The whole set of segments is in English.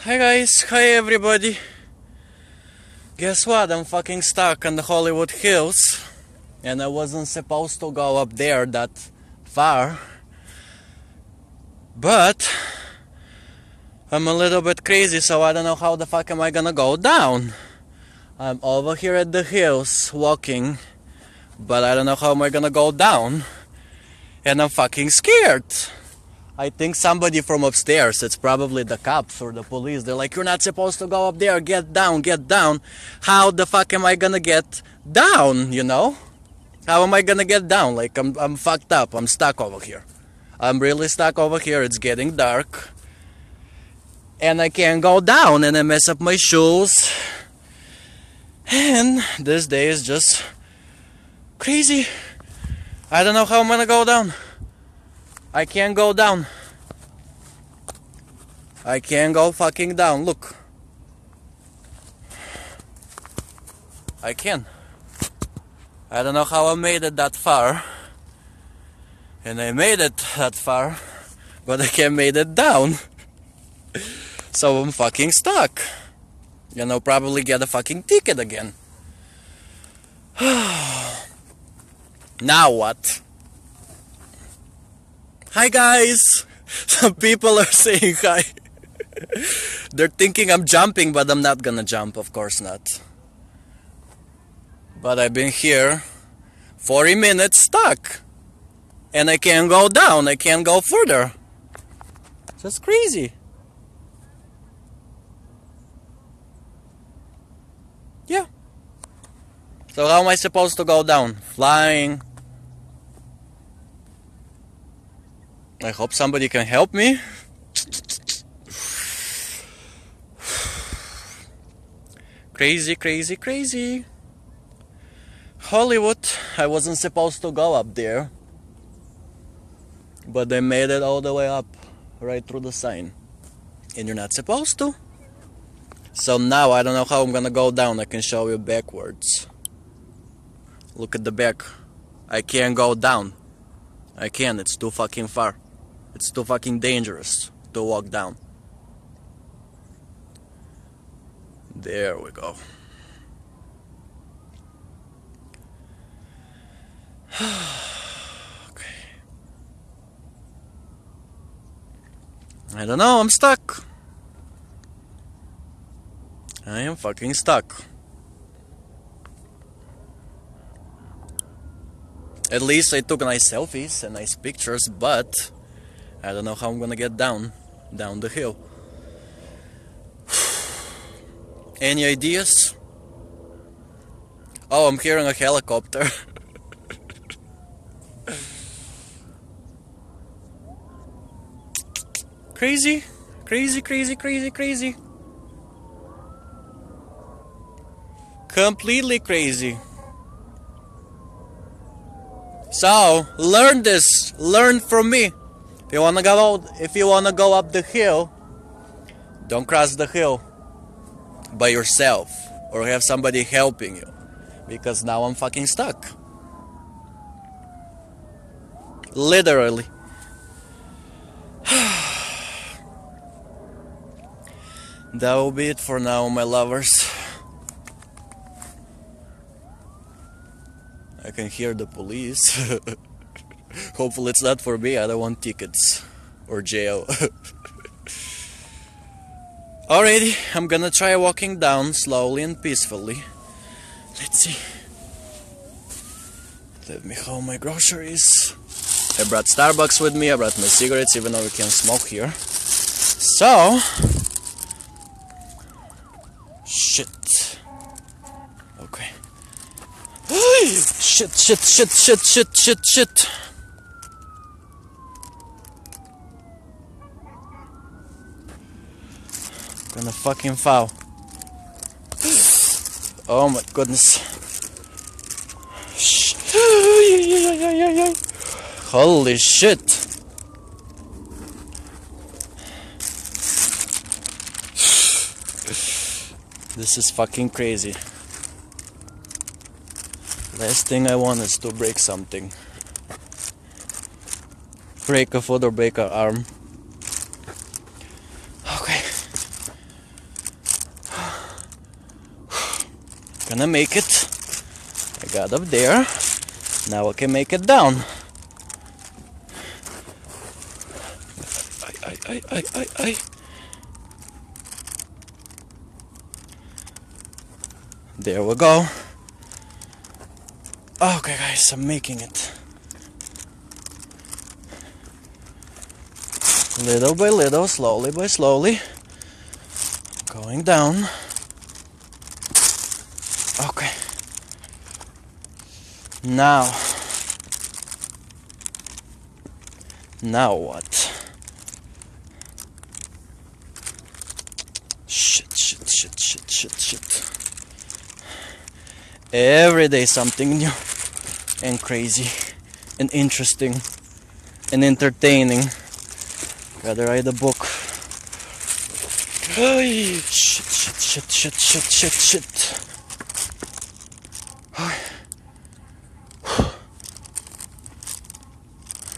Hi guys, hi everybody. Guess what? I'm fucking stuck on the Hollywood Hills and I wasn't supposed to go up there that far. But I'm a little bit crazy, so I don't know how the fuck am I gonna go down. I'm over here at the hills walking, but I don't know how am I gonna go down. And I'm fucking scared. I think somebody from upstairs, it's probably the cops or the police, they're like, you're not supposed to go up there, get down, get down. How the fuck am I gonna get down, you know? How am I gonna get down? Like, I'm fucked up, I'm stuck over here. I'm really stuck over here, it's getting dark. And I can't go down, and I mess up my shoes. And this day is just crazy. I don't know how I'm gonna go down. I can't go down. I can't go fucking down. Look. I can. I don't know how I made it that far. And I made it that far. But I can't make it down. So I'm fucking stuck. And I'll probably get a fucking ticket again. Now what? Hi guys! Some people are saying hi. They're thinking I'm jumping, but I'm not gonna jump, of course not. But I've been here 40 minutes stuck. And I can't go down, I can't go further. That's crazy. Yeah. So how am I supposed to go down? Flying? I hope somebody can help me. Crazy, crazy, crazy. Hollywood, I wasn't supposed to go up there. But they made it all the way up, right through the sign. And you're not supposed to. So now I don't know how I'm gonna go down. I can show you backwards. Look at the back. I can't go down. I can't, it's too fucking far. It's too fucking dangerous to walk down. There we go. Okay. I don't know, I'm stuck. I am fucking stuck. At least I took nice selfies and nice pictures, but I don't know how I'm gonna get down the hill. Any ideas? Oh, I'm hearing a helicopter. Crazy, crazy, crazy, crazy, crazy. Completely crazy. So, learn this. Learn from me. If you wanna go up the hill, don't cross the hill by yourself or have somebody helping you, because now I'm fucking stuck. Literally. That will be it for now, my lovers. I can hear the police. Hopefully it's not for me, I don't want tickets or jail. Alrighty, I'm gonna try walking down slowly and peacefully. Let's see. Let me hold my groceries. I brought Starbucks with me, I brought my cigarettes, even though we can't smoke here. So... Shit. Okay. Shit. Gonna fucking fall. Oh my goodness. Holy shit. This is fucking crazy. Last thing I want is to break something. Break a foot or break an arm. Okay. Gonna make it. I got up there. Now I can make it down. Ay. There we go. Okay guys, I'm making it. Little by little, slowly by slowly. Going down. Okay. Now what? Shit. Every day something new and crazy and interesting and entertaining. Gotta write a book. Ay, shit.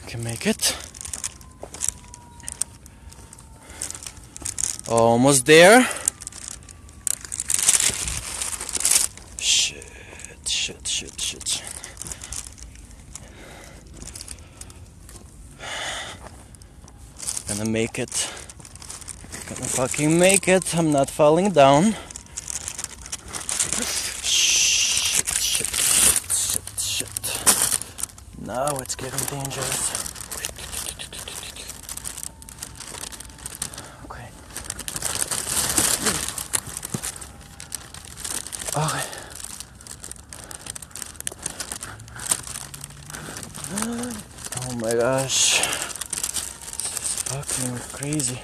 Can make it. Almost there. Shit. Gonna make it. Gonna fucking make it. I'm not falling down. Shit. Now it's getting dangerous. Okay. Oh my gosh. This is fucking crazy.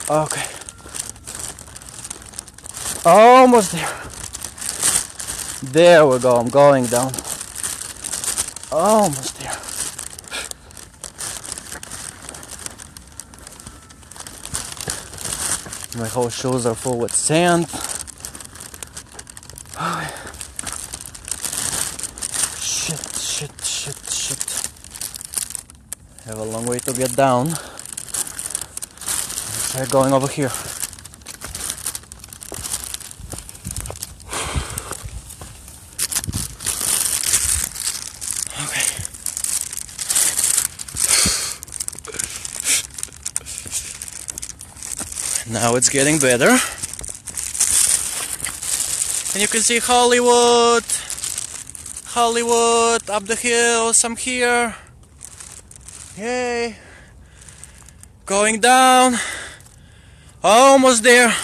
Okay. Almost there. There we go. I'm going down. Almost there. My whole shoes are full with sand. Shit. I have a long way to get down. Let's try going over here. Okay. Now it's getting better. And you can see Hollywood up the hills. I'm here. Yay. Going down. Almost there.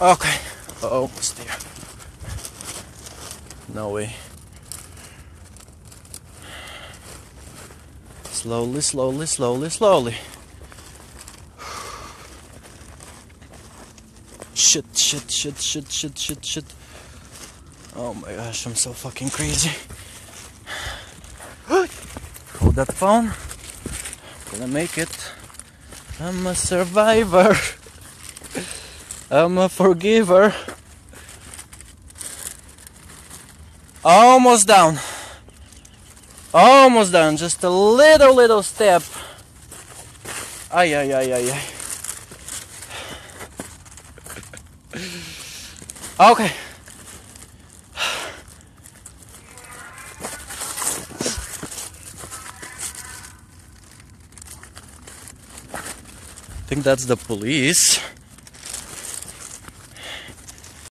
Okay. Almost there. No way. Slowly. Shit. Oh my gosh, I'm so fucking crazy. Hold that phone. Gonna make it. I'm a survivor. I'm a forgiver. Almost down. Just a little step. Ay. Okay. I think that's the police.